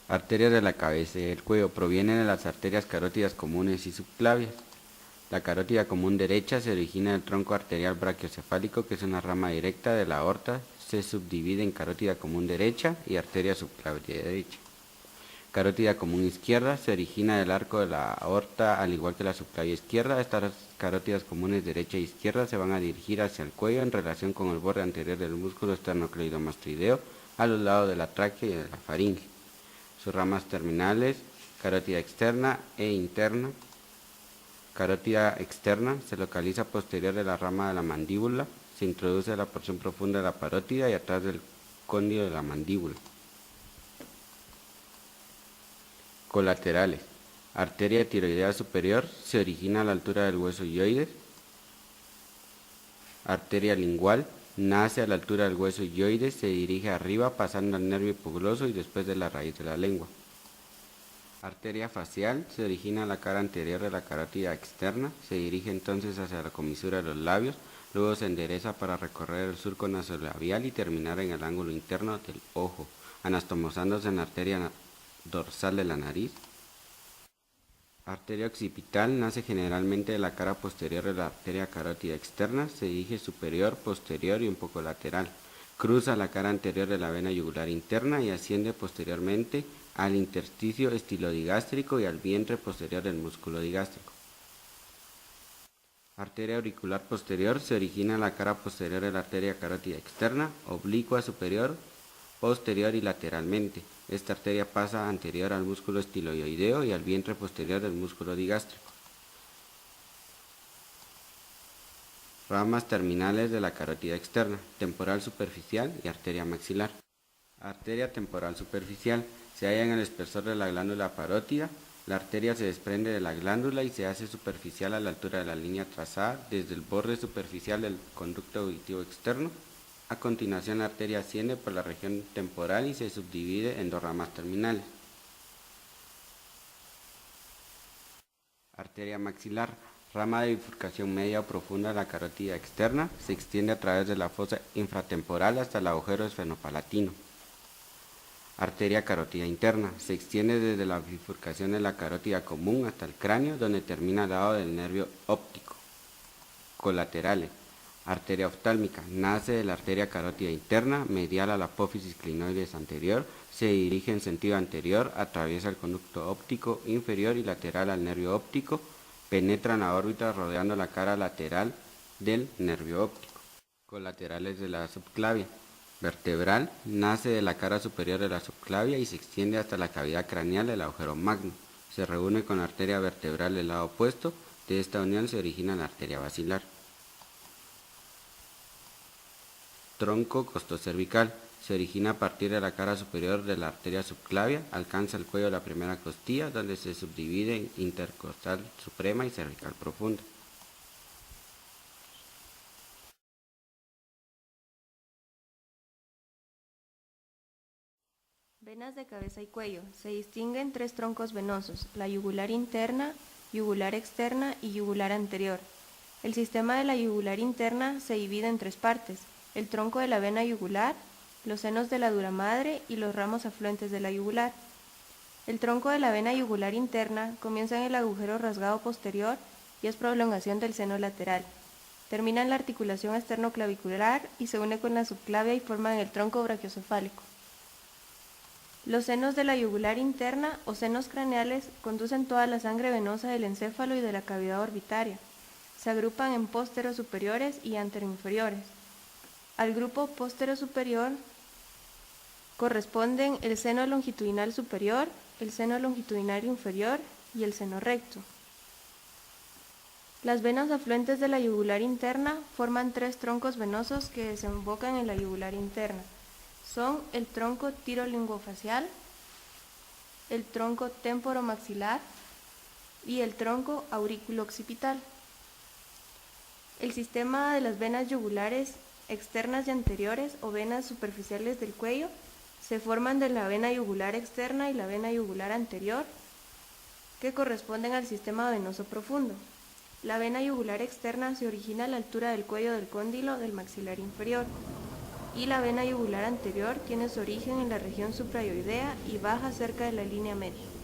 Arterias de la cabeza y del cuello provienen de las arterias carótidas comunes y subclavias. La carótida común derecha se origina del tronco arterial brachiocefálico, que es una rama directa de la aorta. Se subdivide en carótida común derecha y arteria subclavia derecha. Carótida común izquierda se origina del arco de la aorta, al igual que la subclavia izquierda. Estas carótidas comunes derecha e izquierda se van a dirigir hacia el cuello en relación con el borde anterior del músculo esternocleidomastoideo a los lados de la tráquea y de la faringe. Sus ramas terminales, carótida externa e interna. Carótida externa se localiza posterior de la rama de la mandíbula, se introduce a la porción profunda de la parótida y atrás del cóndilo de la mandíbula. Colaterales. Arteria tiroidea superior se origina a la altura del hueso hioides. Arteria lingual nace a la altura del hueso hioides, se dirige arriba pasando al nervio hipogloso y después de la raíz de la lengua. Arteria facial se origina en la cara anterior de la carótida externa, se dirige entonces hacia la comisura de los labios, luego se endereza para recorrer el surco nasolabial y terminar en el ángulo interno del ojo, anastomosándose en la arteria dorsal de la nariz. Arteria occipital nace generalmente de la cara posterior de la arteria carótida externa, se dirige superior, posterior y un poco lateral. Cruza la cara anterior de la vena yugular interna y asciende posteriormente al intersticio estilodigástrico y al vientre posterior del músculo digástrico. Arteria auricular posterior se origina en la cara posterior de la arteria carótida externa, oblicua superior, posterior y lateralmente. Esta arteria pasa anterior al músculo estiloideo y al vientre posterior del músculo digástrico. Ramas terminales de la carótida externa, temporal superficial y arteria maxilar. Arteria temporal superficial se halla en el espesor de la glándula parótida. La arteria se desprende de la glándula y se hace superficial a la altura de la línea trazada desde el borde superficial del conducto auditivo externo. A continuación, la arteria asciende por la región temporal y se subdivide en dos ramas terminales. Arteria maxilar, rama de bifurcación media o profunda de la carótida externa, se extiende a través de la fosa infratemporal hasta el agujero esfenopalatino. Arteria carótida interna, se extiende desde la bifurcación de la carótida común hasta el cráneo, donde termina al lado del nervio óptico. Colaterales. Arteria oftálmica, nace de la arteria carótida interna, medial a la apófisis clinoides anterior, se dirige en sentido anterior, atraviesa el conducto óptico inferior y lateral al nervio óptico, penetra en la órbita rodeando la cara lateral del nervio óptico. Colaterales de la subclavia. Vertebral, nace de la cara superior de la subclavia y se extiende hasta la cavidad craneal del agujero magno. Se reúne con la arteria vertebral del lado opuesto, de esta unión se origina la arteria basilar. Tronco costocervical, se origina a partir de la cara superior de la arteria subclavia, alcanza el cuello de la primera costilla, donde se subdivide en intercostal suprema y cervical profunda. Venas de cabeza y cuello. Se distinguen tres troncos venosos, la yugular interna, yugular externa y yugular anterior. El sistema de la yugular interna se divide en tres partes: el tronco de la vena yugular, los senos de la dura madre y los ramos afluentes de la yugular. El tronco de la vena yugular interna comienza en el agujero rasgado posterior y es prolongación del seno lateral. Termina en la articulación esternoclavicular y se une con la subclavia y forman el tronco brachiocefálico. Los senos de la yugular interna o senos craneales conducen toda la sangre venosa del encéfalo y de la cavidad orbitaria. Se agrupan en póstero-superiores y antero-inferiores. Al grupo póstero-superior corresponden el seno longitudinal superior, el seno longitudinal inferior y el seno recto. Las venas afluentes de la yugular interna forman tres troncos venosos que desembocan en la yugular interna. Son el tronco tirolinguofacial, el tronco temporomaxilar y el tronco aurículo-occipital. El sistema de las venas yugulares externas y anteriores o venas superficiales del cuello Se forman de la vena yugular externa y la vena yugular anterior, que corresponden al sistema venoso profundo. La vena yugular externa se origina a la altura del cuello del cóndilo del maxilar inferior, y la vena yugular anterior tiene su origen en la región suprayoidea y baja cerca de la línea media.